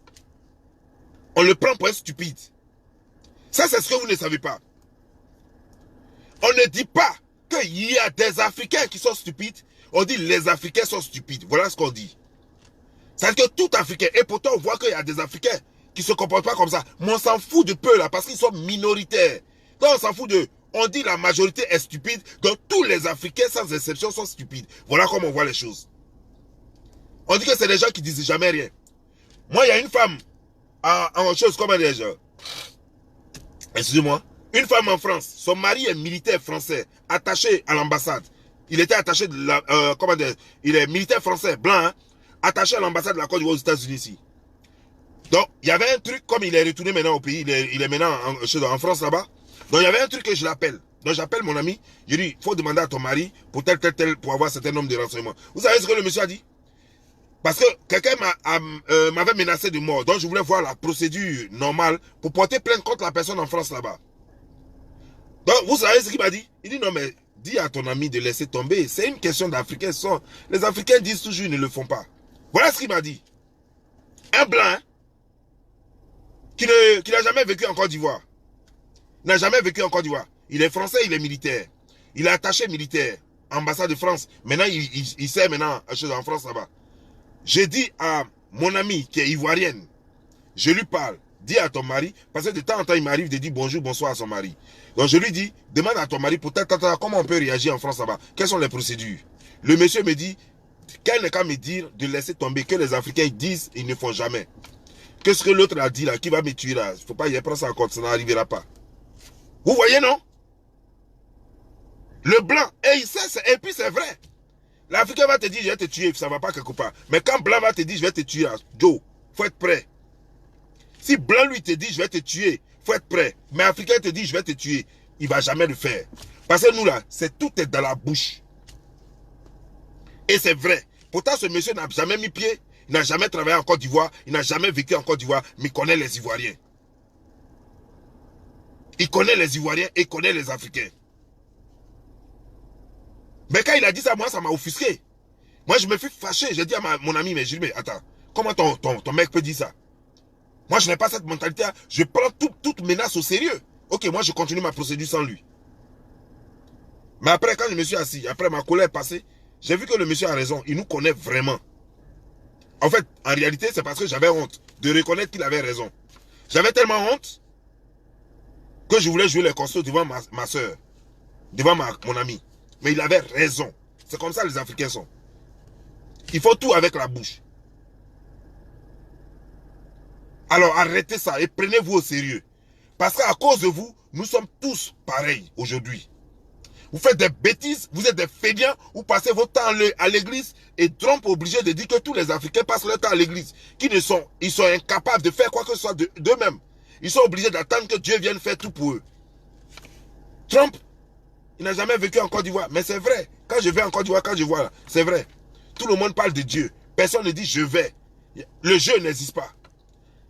on le prend pour être stupide. Ça c'est ce que vous ne savez pas. On ne dit pas qu'il y a des Africains qui sont stupides. On dit les Africains sont stupides. Voilà ce qu'on dit. C'est-à-dire que tout Africain, et pourtant on voit qu'il y a des Africains qui ne se comportent pas comme ça. Mais on s'en fout de peu là, parce qu'ils sont minoritaires. Donc on s'en fout de... On dit la majorité est stupide, donc tous les Africains sans exception sont stupides. Voilà comment on voit les choses. On dit que c'est des gens qui disent jamais rien. Moi, il y a une femme en chose, comment dire, excusez-moi, une femme en France, son mari est militaire français, attaché à l'ambassade. Il était attaché de la, comment dire, il est militaire français, blanc, hein, attaché à l'ambassade de la Côte d'Ivoire aux États-Unis ici. Donc, il y avait un truc, comme il est retourné maintenant au pays, il est maintenant en France là-bas. Donc, il y avait un truc que je l'appelle. Donc, j'appelle mon ami. Je dis, il faut demander à ton mari pour tel, pour avoir un certain nombre de renseignements. Vous savez ce que le monsieur a dit? Parce que quelqu'un m'avait menacé de mort. Donc je voulais voir la procédure normale pour porter plainte contre la personne en France là-bas. Donc vous savez ce qu'il m'a dit? Il dit non mais dis à ton ami de laisser tomber. C'est une question d'Africains. Les Africains disent toujours ils ne le font pas. Voilà ce qu'il m'a dit. Un blanc hein, qui n'a jamais vécu en Côte d'Ivoire. Il n'a jamais vécu en Côte d'Ivoire. Il est français, il est militaire. Il est attaché militaire. Ambassade de France. Maintenant, il sait maintenant une chose en France là-bas. J'ai dit à mon amie qui est ivoirienne, je lui parle, dis à ton mari, parce que de temps en temps, il m'arrive de dire bonjour, bonsoir à son mari. Donc je lui dis, demande à ton mari, peut-être comment on peut réagir en France là-bas. Quelles sont les procédures? Le monsieur me dit, qu'elle n'est qu'à me dire de laisser tomber, que les Africains disent, ils ne font jamais. Qu'est-ce que l'autre a dit là, qui va me tuer là? Il ne faut pas y prendre ça en compte, ça n'arrivera pas. Vous voyez, non? Le blanc, et puis c'est vrai. L'Africain va te dire, je vais te tuer, ça ne va pas quelque part. Mais quand blanc va te dire, je vais te tuer, Joe, il faut être prêt. Si blanc lui te dit, je vais te tuer, il faut être prêt. Mais Africain te dit, je vais te tuer, il ne va jamais le faire. Parce que nous là, tout est dans la bouche. Et c'est vrai. Pourtant, ce monsieur n'a jamais mis pied, il n'a jamais travaillé en Côte d'Ivoire, il n'a jamais vécu en Côte d'Ivoire, mais il connaît les Ivoiriens. Il connaît les Ivoiriens et il connaît les Africains. Mais quand il a dit ça, moi, ça m'a offusqué. Moi, je me suis fâché. J'ai dit à mon ami, mais Gilles, mais attends, comment ton mec peut dire ça? Moi, je n'ai pas cette mentalité. Je prends toute menace au sérieux. Ok, moi, je continue ma procédure sans lui. Mais après, quand je me suis assis, après ma colère est passée, j'ai vu que le monsieur a raison. Il nous connaît vraiment. En fait, en réalité, c'est parce que j'avais honte de reconnaître qu'il avait raison. J'avais tellement honte que je voulais jouer les consos devant ma soeur, devant mon ami. Mais il avait raison. C'est comme ça les Africains sont. Il faut tout avec la bouche. Alors arrêtez ça et prenez-vous au sérieux. Parce qu'à cause de vous, nous sommes tous pareils aujourd'hui. Vous faites des bêtises, vous êtes des fainéants, vous passez votre temps à l'église et Trump est obligé de dire que tous les Africains passent leur temps à l'église. Ils sont incapables de faire quoi que ce soit d'eux-mêmes. Ils sont obligés d'attendre que Dieu vienne faire tout pour eux. Trump, il n'a jamais vécu en Côte d'Ivoire. Mais c'est vrai. Quand je vais en Côte d'Ivoire, quand je vois là, c'est vrai. Tout le monde parle de Dieu. Personne ne dit je vais. Le jeu n'existe pas.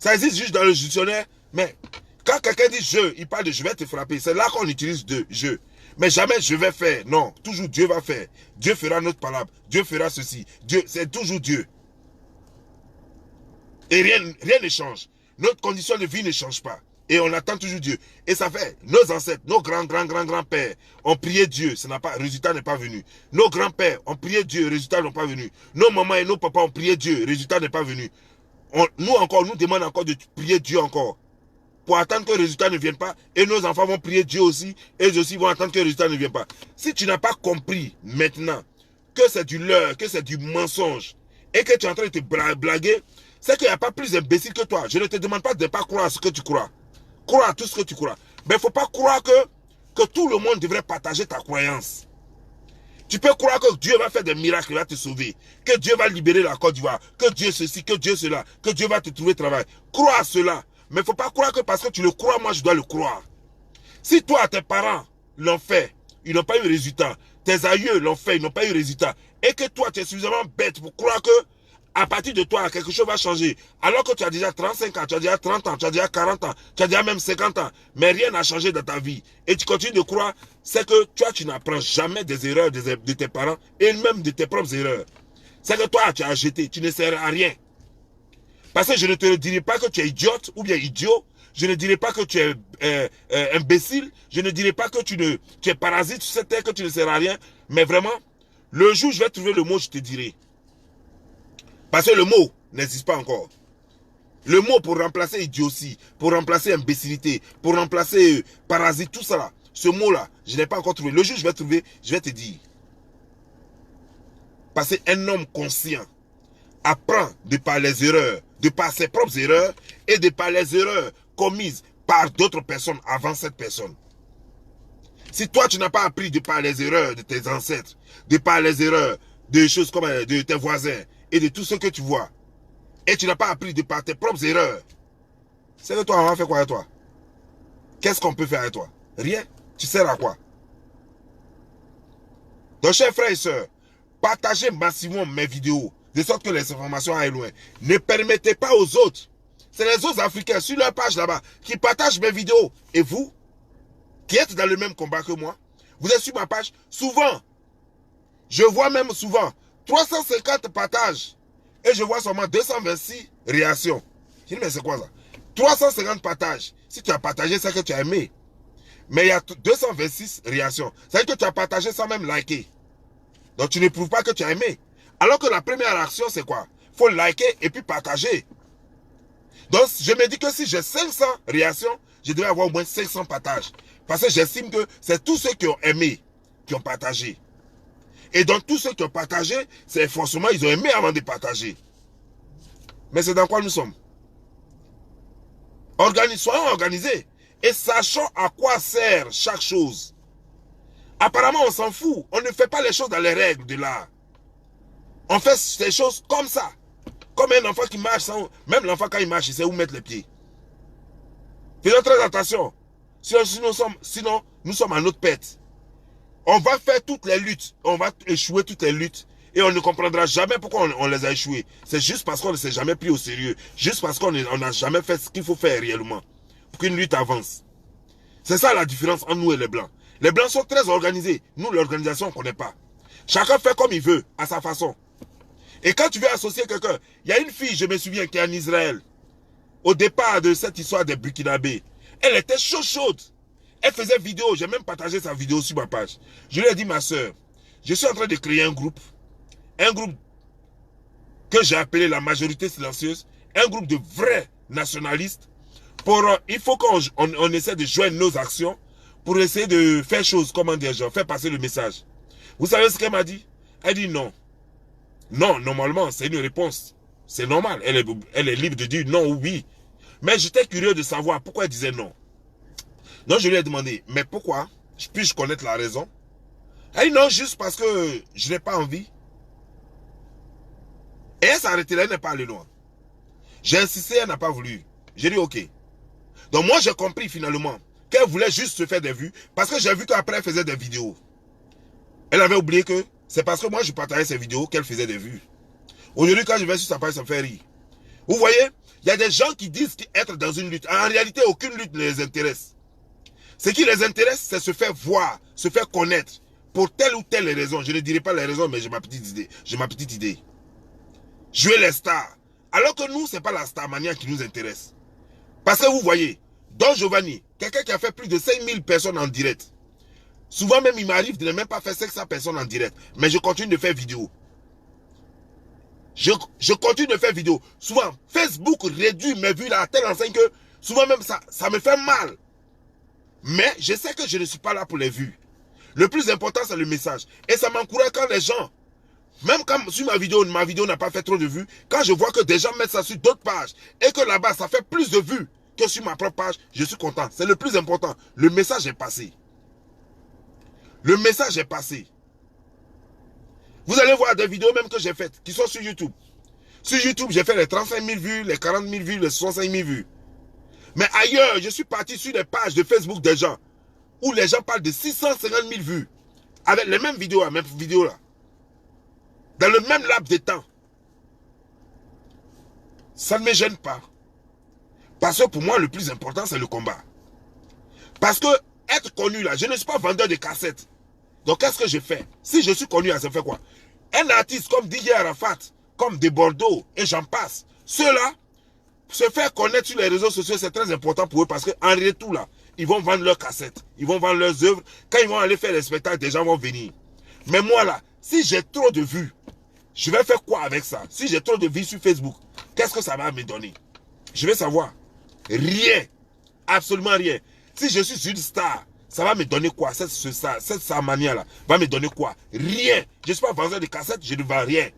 Ça existe juste dans le dictionnaire. Mais quand quelqu'un dit je, il parle de je vais te frapper. C'est là qu'on utilise de je. Mais jamais je vais faire. Non. Toujours Dieu va faire. Dieu fera notre palabre. Dieu fera ceci. Dieu, c'est toujours Dieu. Et rien ne change. Notre condition de vie ne change pas. Et on attend toujours Dieu. Et ça fait, nos ancêtres, nos grands-pères ont prié Dieu. Résultat n'est pas venu. Nos grands-pères ont prié Dieu, résultat n'est pas venu. Nos mamans et nos papas ont prié Dieu, résultat n'est pas venu. Nous demandons encore de prier Dieu encore. Pour attendre que le résultat ne vienne pas. Et nos enfants vont prier Dieu aussi. Et eux aussi vont attendre que le résultat ne vienne pas. Si tu n'as pas compris maintenant que c'est du leurre, que c'est du mensonge, et que tu es en train de te blaguer, c'est qu'il n'y a pas plus imbécile que toi. Je ne te demande pas de ne pas croire à ce que tu crois. Crois à tout ce que tu crois. Mais il ne faut pas croire que tout le monde devrait partager ta croyance. Tu peux croire que Dieu va faire des miracles, il va te sauver. Que Dieu va libérer la Côte d'Ivoire. Que Dieu ceci, que Dieu cela. Que Dieu va te trouver travail. Crois à cela. Mais il ne faut pas croire que parce que tu le crois, moi je dois le croire. Si toi, tes parents l'ont fait, ils n'ont pas eu de résultat. Tes aïeux l'ont fait, ils n'ont pas eu de résultat. Et que toi, tu es suffisamment bête pour croire que à partir de toi, quelque chose va changer. Alors que tu as déjà 35 ans, tu as déjà 30 ans, tu as déjà 40 ans, tu as déjà même 50 ans. Mais rien n'a changé dans ta vie. Et tu continues de croire, c'est que toi, tu n'apprends jamais des erreurs de tes parents et même de tes propres erreurs. C'est que toi, tu as jeté, tu ne sers à rien. Parce que je ne te dirai pas que tu es idiote ou bien idiot. Je ne dirai pas que tu es imbécile. Je ne dirai pas que tu es parasite, tu sais que tu ne sers à rien. Mais vraiment, le jour où je vais trouver le mot, je te dirai. Parce que le mot n'existe pas encore. Le mot pour remplacer idiotie, pour remplacer imbécilité, pour remplacer parasite, tout ça là, ce mot-là, je n'ai pas encore trouvé. Le jour où je vais trouver, je vais te dire. Parce qu'un homme conscient apprend de par les erreurs, de par ses propres erreurs et de par les erreurs commises par d'autres personnes avant cette personne. Si toi, tu n'as pas appris de par les erreurs de tes ancêtres, de par les erreurs de choses comme de tes voisins, et de tout ce que tu vois, et tu n'as pas appris de par tes propres erreurs, c'est que toi, on va faire quoi avec toi? Qu'est-ce qu'on peut faire avec toi? Rien. Tu sers à quoi? Donc, chers frères et sœurs, partagez massivement mes vidéos. de sorte que les informations aillent loin. Ne permettez pas aux autres, c'est les autres Africains sur leur page là-bas, qui partagent mes vidéos. Et vous, qui êtes dans le même combat que moi, vous êtes sur ma page, souvent, je vois même souvent 350 partages et je vois seulement 226 réactions. Je dis, mais c'est quoi ça? 350 partages. Si tu as partagé, c'est que tu as aimé. Mais il y a 226 réactions. C'est que tu as partagé sans même liker. Donc tu ne prouves pas que tu as aimé. Alors que la première réaction, c'est quoi? Il faut liker et puis partager. Donc je me dis que si j'ai 500 réactions, je devrais avoir au moins 500 partages. Parce que j'estime que c'est tous ceux qui ont aimé, qui ont partagé. Et donc tous ceux qui ont partagé, c'est forcément ils ont aimé avant de partager. Mais c'est dans quoi nous sommes? Soyons organisés. Et sachons à quoi sert chaque chose. Apparemment, on s'en fout. On ne fait pas les choses dans les règles de l'art. On fait ces choses comme ça. Comme un enfant qui marche sans... Même l'enfant, quand il marche, il sait où mettre les pieds. Faisons très attention. Sinon, nous sommes à notre pète. On va faire toutes les luttes. On va échouer toutes les luttes. Et on ne comprendra jamais pourquoi on les a échoués. C'est juste parce qu'on ne s'est jamais pris au sérieux. Juste parce qu'on n'a jamais fait ce qu'il faut faire réellement. Pour qu'une lutte avance. C'est ça la différence entre nous et les Blancs. Les Blancs sont très organisés. Nous, l'organisation, on ne connaît pas. Chacun fait comme il veut, à sa façon. Et quand tu veux associer quelqu'un, il y a une fille, je me souviens, qui est en Israël. Au départ de cette histoire des Burkinabés, elle était chaude. Elle faisait vidéo, j'ai même partagé sa vidéo sur ma page. Je lui ai dit, ma soeur, je suis en train de créer un groupe que j'ai appelé la majorité silencieuse, un groupe de vrais nationalistes. Il faut qu'on essaie de joindre nos actions pour essayer de faire choses, comment dire, faire passer le message. Vous savez ce qu'elle m'a dit? Elle dit non. Non, normalement, c'est une réponse. C'est normal. Elle est libre de dire non ou oui. Mais j'étais curieux de savoir pourquoi elle disait non. Donc je lui ai demandé, mais pourquoi? Puis-je connaître la raison? Elle dit non, juste parce que je n'ai pas envie. Et elle s'est arrêtée là, elle n'est pas allée loin. J'ai insisté, elle n'a pas voulu. J'ai dit ok. Donc moi j'ai compris finalement qu'elle voulait juste se faire des vues parce que j'ai vu qu'après elle faisait des vidéos. Elle avait oublié que c'est parce que moi je partageais ses vidéos qu'elle faisait des vues. Aujourd'hui quand je vais sur sa page, ça me fait rire. Vous voyez, il y a des gens qui disent être dans une lutte. En réalité, aucune lutte ne les intéresse. Ce qui les intéresse, c'est se faire voir, se faire connaître pour telle ou telle raison. Je ne dirai pas les raisons, mais j'ai ma petite idée. Jouer les stars. Alors que nous, ce n'est pas la starmania qui nous intéresse. Parce que vous voyez, Don Giovanni, quelqu'un qui a fait plus de 5000 personnes en direct. Souvent même, il m'arrive de ne même pas faire 500 personnes en direct. Mais je continue de faire vidéo. Je continue de faire vidéo. Souvent, Facebook réduit mes vues là à telle enseigne que souvent même ça me fait mal. Mais je sais que je ne suis pas là pour les vues. Le plus important, c'est le message. Et ça m'encourage quand les gens, même quand sur ma vidéo n'a pas fait trop de vues, quand je vois que des gens mettent ça sur d'autres pages et que là-bas, ça fait plus de vues que sur ma propre page, je suis content. C'est le plus important. Le message est passé. Le message est passé. Vous allez voir des vidéos même que j'ai faites, qui sont sur YouTube. Sur YouTube, j'ai fait les 35 000 vues, les 40 000 vues, les 65 000 vues. Mais ailleurs, je suis parti sur des pages de Facebook des gens, où les gens parlent de 650 000 vues, avec les mêmes vidéos, la même vidéo là. Dans le même laps de temps. Ça ne me gêne pas. Parce que pour moi, le plus important, c'est le combat. Parce que être connu là, je ne suis pas vendeur de cassettes. Donc qu'est-ce que je fais? Si je suis connu là, ça fait quoi? Un artiste comme DJ Arafat, comme de Bordeaux, et j'en passe. Ceux-là, se faire connaître sur les réseaux sociaux, c'est très important pour eux parce qu'en retour là, ils vont vendre leurs cassettes, ils vont vendre leurs œuvres. Quand ils vont aller faire les spectacles, des gens vont venir. Mais moi là, si j'ai trop de vues, je vais faire quoi avec ça? Si j'ai trop de vues sur Facebook, qu'est-ce que ça va me donner? Je vais savoir. Rien. Absolument rien. Si je suis une star, ça va me donner quoi? Cette starmania là va me donner quoi? Rien. Je ne suis pas vendeur de cassettes, je ne vends rien.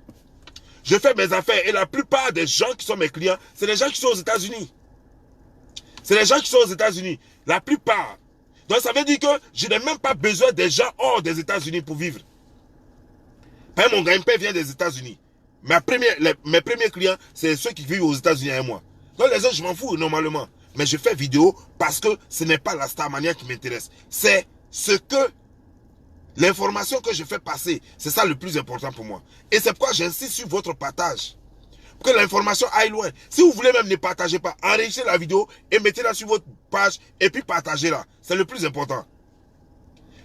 Je fais mes affaires et la plupart des gens qui sont mes clients, c'est les gens qui sont aux États-Unis. C'est les gens qui sont aux États-Unis. La plupart. Donc ça veut dire que je n'ai même pas besoin des gens hors des États-Unis pour vivre. Par exemple, mon gagne-pain vient des États-Unis. Mes premiers clients, c'est ceux qui vivent aux États-Unis avec moi. Donc les autres, je m'en fous normalement. Mais je fais vidéo parce que ce n'est pas la starmania qui m'intéresse. C'est ce que L'information que je fais passer, c'est ça le plus important pour moi. Et c'est pourquoi j'insiste sur votre partage. Pour que l'information aille loin. Si vous voulez même ne partagez pas, enregistrez la vidéo et mettez-la sur votre page et puis partagez-la. C'est le plus important.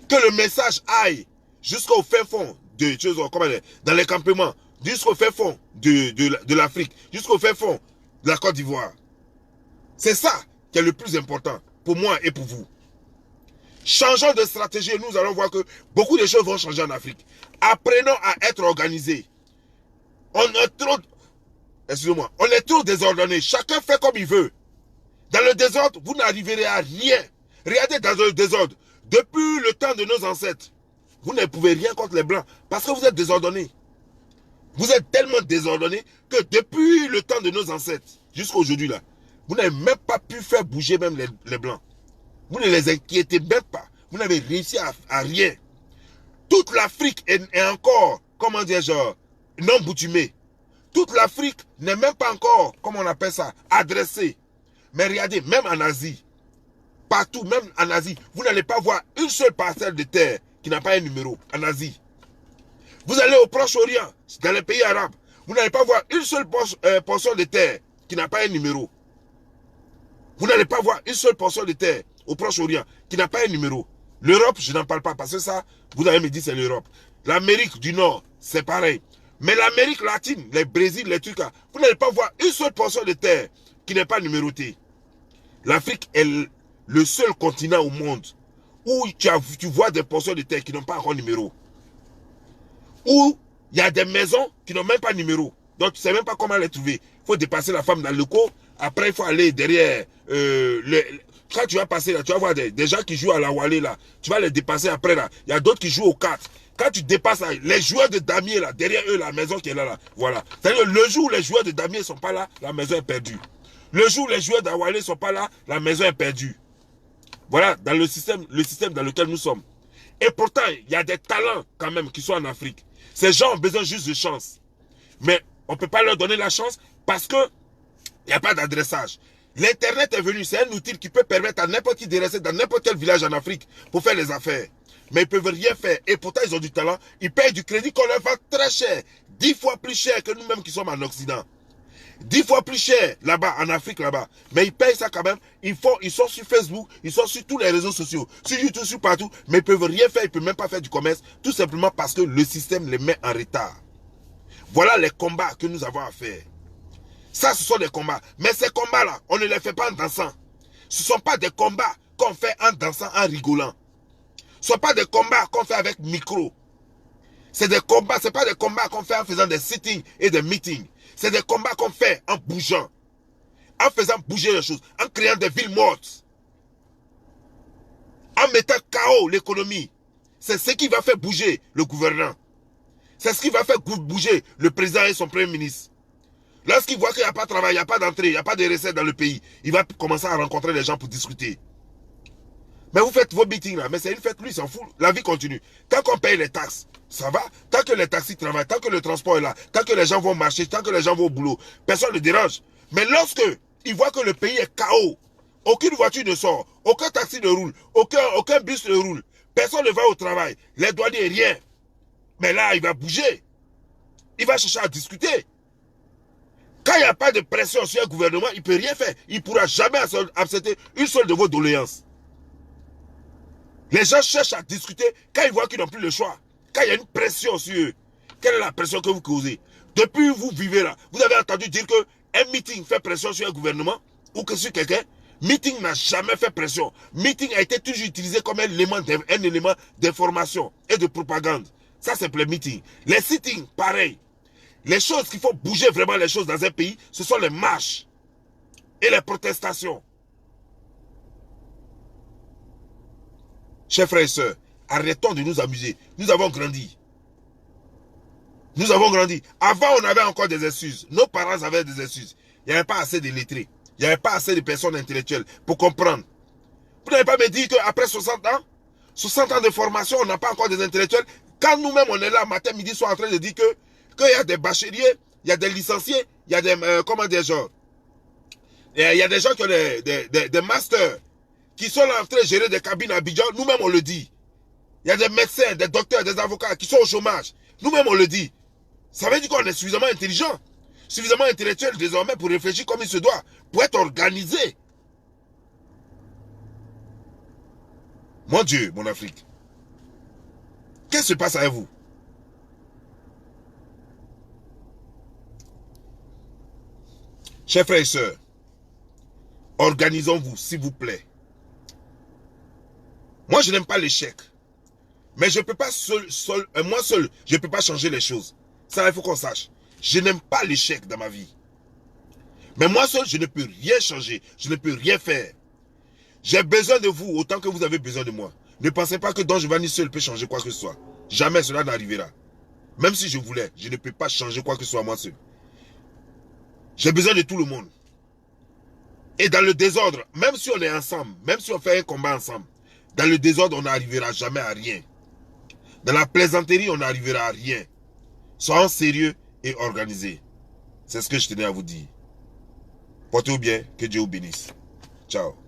Que le message aille jusqu'au fin fond dans les campements, jusqu'au fin fond de l'Afrique, jusqu'au fin fond de la Côte d'Ivoire. C'est ça qui est le plus important pour moi et pour vous. Changeons de stratégie et nous allons voir que beaucoup de choses vont changer en Afrique. Apprenons à être organisés. On est trop désordonné. Chacun fait comme il veut. Dans le désordre, vous n'arriverez à rien. Regardez dans le désordre. Depuis le temps de nos ancêtres, vous ne pouvez rien contre les Blancs parce que vous êtes désordonnés. Vous êtes tellement désordonnés que depuis le temps de nos ancêtres, jusqu'à aujourd'hui là, vous n'avez même pas pu faire bouger même les Blancs. Vous ne les inquiétez même pas. Vous n'avez réussi à rien. Toute l'Afrique est encore, comment dire, non boutumée. Toute l'Afrique n'est même pas encore, comment on appelle ça, adressée. Mais regardez, même en Asie, partout, même en Asie, vous n'allez pas voir une seule parcelle de terre qui n'a pas un numéro en Asie. Vous allez au Proche-Orient, dans les pays arabes, vous n'allez pas voir une seule portion de terre qui n'a pas un numéro. Vous n'allez pas voir une seule portion de terre au Proche-Orient qui n'a pas un numéro. L'Europe, je n'en parle pas parce que ça, vous allez me dire c'est l'Europe. L'Amérique du Nord, c'est pareil. Mais l'Amérique latine, les Brésil, les trucs là, vous n'allez pas voir une seule portion de terre qui n'est pas numérotée. L'Afrique est le seul continent au monde où tu vois des portions de terre qui n'ont pas encore numéro. Où il y a des maisons qui n'ont même pas numéro. Donc tu ne sais même pas comment les trouver. Il faut dépasser la femme dans le cours. Après, il faut aller derrière. Quand tu vas passer là, tu vas voir des gens qui jouent à la Wallée là. Tu vas les dépasser après là. Il y a d'autres qui jouent aux cartes. Quand tu dépasses là, les joueurs de damier là, derrière eux, la maison qui est là. Voilà. C'est-à-dire le jour où les joueurs de damier ne sont pas là, la maison est perdue. Le jour où les joueurs d'Awalé ne sont pas là, la maison est perdue. Voilà, dans le système dans lequel nous sommes. Et pourtant, il y a des talents quand même qui sont en Afrique. Ces gens ont besoin juste de chance. Mais on ne peut pas leur donner la chance parce que il n'y a pas d'adressage. L'Internet est venu, c'est un outil qui peut permettre à n'importe qui de rester dans n'importe quel village en Afrique pour faire les affaires. Mais ils ne peuvent rien faire. Et pourtant, ils ont du talent. Ils payent du crédit qu'on leur vend très cher. 10 fois plus cher que nous-mêmes qui sommes en Occident. 10 fois plus cher là-bas, en Afrique là-bas. Mais ils payent ça quand même. Ils sont sur Facebook, ils sont sur tous les réseaux sociaux, sur YouTube, sur partout. Mais ils ne peuvent rien faire, ils ne peuvent même pas faire du commerce. Tout simplement parce que le système les met en retard. Voilà les combats que nous avons à faire. Ça, ce sont des combats. Mais ces combats-là, on ne les fait pas en dansant. Ce ne sont pas des combats qu'on fait en dansant, en rigolant. Ce ne sont pas des combats qu'on fait avec micro. C'est des combats, ce n'est pas des combats qu'on fait en faisant des sittings et des meetings. C'est des combats qu'on fait en bougeant. En faisant bouger les choses. En créant des villes mortes. En mettant KO l'économie. C'est ce qui va faire bouger le gouvernant. C'est ce qui va faire bouger le président et son premier ministre. Lorsqu'il voit qu'il n'y a pas de travail, il n'y a pas d'entrée, il n'y a pas de recettes dans le pays, il va commencer à rencontrer les gens pour discuter. Mais vous faites vos meetings là, mais c'est une fête, lui, il s'en fout. La vie continue. Tant qu'on paye les taxes, ça va. Tant que les taxis travaillent, tant que le transport est là, tant que les gens vont marcher, tant que les gens vont au boulot, personne ne dérange. Mais lorsque il voit que le pays est chaos, aucune voiture ne sort, aucun taxi ne roule, aucun bus ne roule, personne ne va au travail, les douaniers, rien. Mais là, il va bouger. Il va chercher à discuter. Quand il n'y a pas de pression sur un gouvernement, il ne peut rien faire. Il ne pourra jamais accepter une seule de vos doléances. Les gens cherchent à discuter quand ils voient qu'ils n'ont plus le choix. Quand il y a une pression sur eux. Quelle est la pression que vous causez? Depuis que vous vivez là, vous avez entendu dire qu'un meeting fait pression sur un gouvernement ou que sur quelqu'un? Meeting n'a jamais fait pression. Meeting a été toujours utilisé comme un élément d'information et de propagande. Ça, c'est le meeting. Les sittings, pareil. Les choses qui font bouger vraiment les choses dans un pays, ce sont les marches et les protestations. Chers frères et sœurs, arrêtons de nous amuser. Nous avons grandi. Nous avons grandi. Avant, on avait encore des excuses. Nos parents avaient des excuses. Il n'y avait pas assez de lettrés. Il n'y avait pas assez de personnes intellectuelles pour comprendre. Vous n'avez pas me dire qu'après 60 ans de formation, on n'a pas encore des intellectuels. Quand nous-mêmes, on est là, matin, midi, soir, en train de dire qu'il y a des bacheliers, il y a des licenciés, il y a des, il y a des gens qui ont des masters, qui sont là en train de gérer des cabines à Abidjan, nous-mêmes, on le dit. Il y a des médecins, des docteurs, des avocats qui sont au chômage. Nous-mêmes, on le dit. Ça veut dire qu'on est suffisamment intelligent, suffisamment intellectuel désormais pour réfléchir comme il se doit, pour être organisé. Mon Dieu, mon Afrique. Qu'est-ce qui se passe avec vous? Chers frères et sœurs, organisons-vous, s'il vous plaît. Moi, je n'aime pas l'échec. Mais je ne peux pas moi seul, je ne peux pas changer les choses. Ça, il faut qu'on sache. Je n'aime pas l'échec dans ma vie. Mais moi seul, je ne peux rien changer. Je ne peux rien faire. J'ai besoin de vous autant que vous avez besoin de moi. Ne pensez pas que Don Giovanni seul peut changer quoi que ce soit. Jamais cela n'arrivera. Même si je voulais, je ne peux pas changer quoi que ce soit moi seul. J'ai besoin de tout le monde. Et dans le désordre, même si on est ensemble, même si on fait un combat ensemble, dans le désordre, on n'arrivera jamais à rien. Dans la plaisanterie, on n'arrivera à rien. Soyons sérieux et organisés. C'est ce que je tenais à vous dire. Portez-vous bien, que Dieu vous bénisse. Ciao.